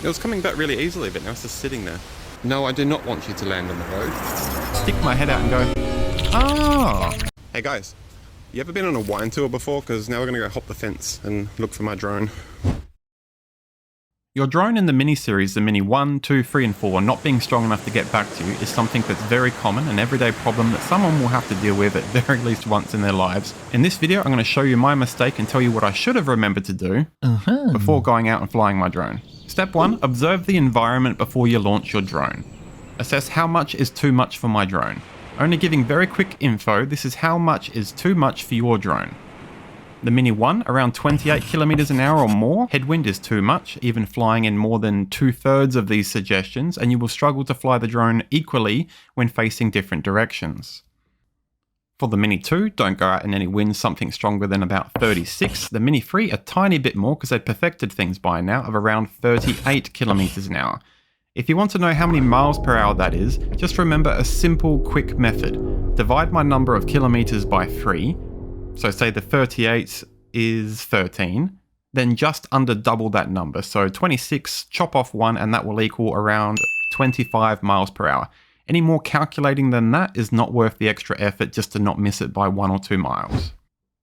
It was coming back really easily, but now it's just sitting there. No, I do not want you to land on the road. Stick my head out and go, ah. Hey guys, you ever been on a wine tour before? Because now we're going to go hop the fence and look for my drone. Your drone in the Mini series, the Mini 1, 2, 3 and 4, not being strong enough to get back to you is something that's very common, an everyday problem that someone will have to deal with at very least once in their lives. In this video, I'm going to show you my mistake and tell you what I should have remembered to do before going out and flying my drone. Step 1, observe the environment before you launch your drone. Assess how much is too much for my drone. Only giving very quick info, this is how much is too much for your drone. The Mini 1, around 28 kilometers an hour or more, headwind is too much, even flying in more than 2/3 of these suggestions, and you will struggle to fly the drone equally when facing different directions. For the Mini 2, don't go out in any wind something stronger than about 36. The Mini 3, a tiny bit more because they've perfected things by now, of around 38 kilometers an hour. If you want to know how many miles per hour that is, just remember a simple, quick method. Divide my number of kilometers by 3. So say the 38 is 13, then just under double that number. So 26, chop off 1, and that will equal around 25 miles per hour. Any more calculating than that is not worth the extra effort just to not miss it by 1 or 2 miles.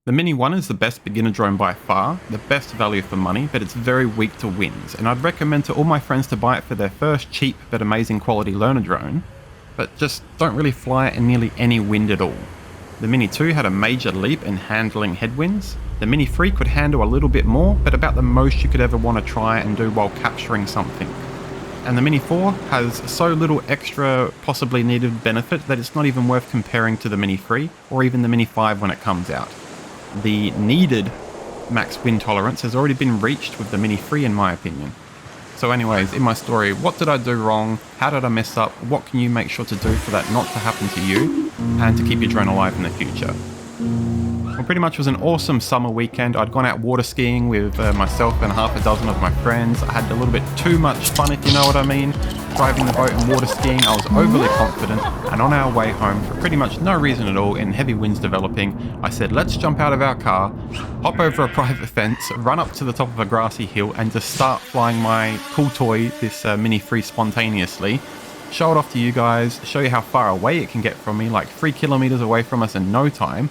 The Mini 1 is the best beginner drone by far, the best value for money, but it's very weak to winds. And I'd recommend to all my friends to buy it for their first cheap but amazing quality learner drone, but just don't really fly it in nearly any wind at all. The Mini 2 had a major leap in handling headwinds. The Mini 3 could handle a little bit more, but about the most you could ever want to try and do while capturing something. And the Mini 4 has so little extra possibly needed benefit that it's not even worth comparing to the Mini 3 or even the Mini 5 when it comes out. The needed max wind tolerance has already been reached with the Mini 3 in my opinion. So anyways, in my story, what did I do wrong? How did I mess up? What can you make sure to do for that not to happen to you and to keep your drone alive in the future? Well, pretty much was an awesome summer weekend. I'd gone out water skiing with myself and half a dozen of my friends. I had a little bit too much fun, if you know what I mean. Driving the boat and water skiing, I was overly confident, and on our way home, for pretty much no reason at all, in heavy winds developing, I said, let's jump out of our car, hop over a private fence, run up to the top of a grassy hill, and just start flying my cool toy, this Mini 3, spontaneously. Show it off to you guys, show you how far away it can get from me, like 3 kilometers away from us in no time,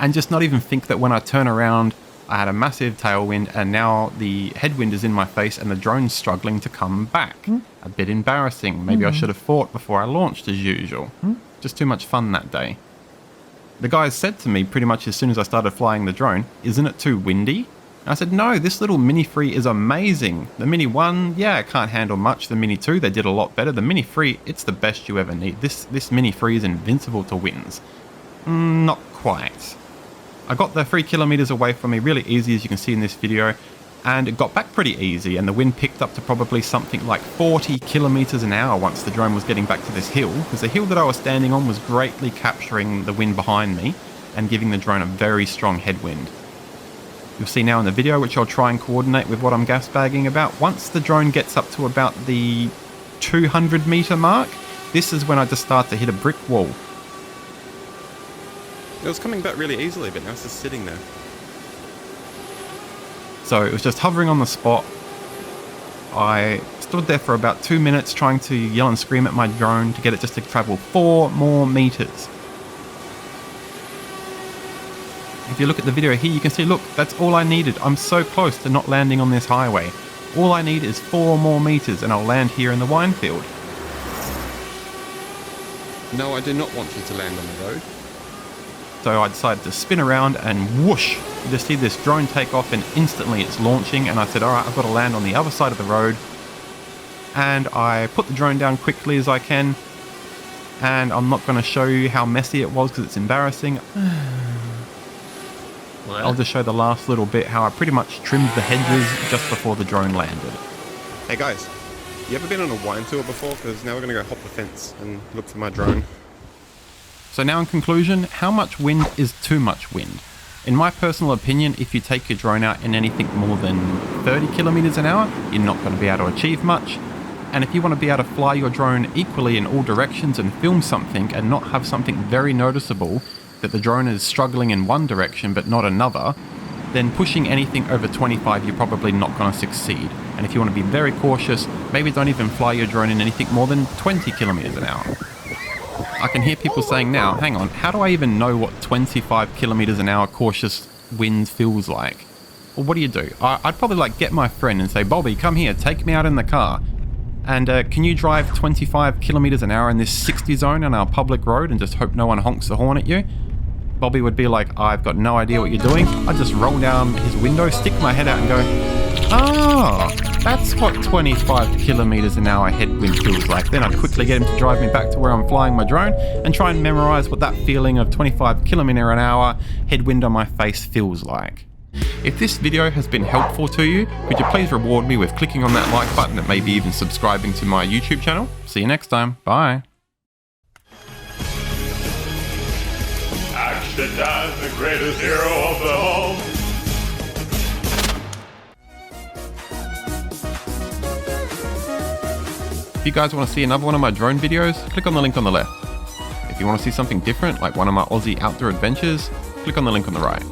and just not even think that when I turn around, I had a massive tailwind and now the headwind is in my face and the drone's struggling to come back. A bit embarrassing. Maybe I should have fought before I launched as usual. Just too much fun that day. The guys said to me pretty much as soon as I started flying the drone, isn't it too windy? And I said, no, this little Mini 3 is amazing. The Mini 1, yeah, it can't handle much. The Mini 2, they did a lot better. The Mini 3, it's the best you ever need. This Mini 3 is invincible to winds. Not quite. I got the 3 kilometers away from me really easy, as you can see in this video, and it got back pretty easy, and the wind picked up to probably something like 40 kilometers an hour once the drone was getting back to this hill, because the hill that I was standing on was greatly capturing the wind behind me and giving the drone a very strong headwind. You'll see now in the video, which I'll try and coordinate with what I'm gas bagging about, once the drone gets up to about the 200 meter mark, this is when I just start to hit a brick wall. It was coming back really easily, but now it's just sitting there. So it was just hovering on the spot. I stood there for about 2 minutes trying to yell and scream at my drone to get it just to travel 4 more meters. If you look at the video here, you can see, look, that's all I needed. I'm so close to not landing on this highway. All I need is 4 more meters and I'll land here in the wine field. No, I do not want you to land on the road. So I decided to spin around and whoosh, you just see this drone take off and instantly it's launching, and I said, alright, I've got to land on the other side of the road. And I put the drone down quickly as I can, and I'm not going to show you how messy it was because it's embarrassing. I'll just show the last little bit how I pretty much trimmed the hedges just before the drone landed. Hey guys, you ever been on a wine tour before? Because now we're going to go hop the fence and look for my drone. So now in conclusion, how much wind is too much wind? In my personal opinion, if you take your drone out in anything more than 30 kilometers an hour, you're not going to be able to achieve much. And if you want to be able to fly your drone equally in all directions and film something and not have something very noticeable that the drone is struggling in one direction but not another, then pushing anything over 25 you're probably not going to succeed. And if you want to be very cautious, maybe don't even fly your drone in anything more than 20 kilometers an hour. I can hear people saying now, hang on, how do I even know what 25 kilometers an hour cautious wind feels like? Well, what do you do? I'd probably like get my friend and say, Bobby, come here, take me out in the car. And can you drive 25 kilometers an hour in this 60 zone on our public road and just hope no one honks the horn at you? Bobby would be like, I've got no idea what you're doing. I'd just roll down his window, stick my head out and go, oh, that's what 25 kilometers an hour headwind feels like. Then I'd quickly get him to drive me back to where I'm flying my drone and try and memorize what that feeling of 25 kilometer an hour headwind on my face feels like. If this video has been helpful to you, could you please reward me with clicking on that like button and maybe even subscribing to my YouTube channel? See you next time. Bye. Action time, the greatest hero of them all. If you guys want to see another one of my drone videos, click on the link on the left. If you want to see something different, like one of my Aussie outdoor adventures, click on the link on the right.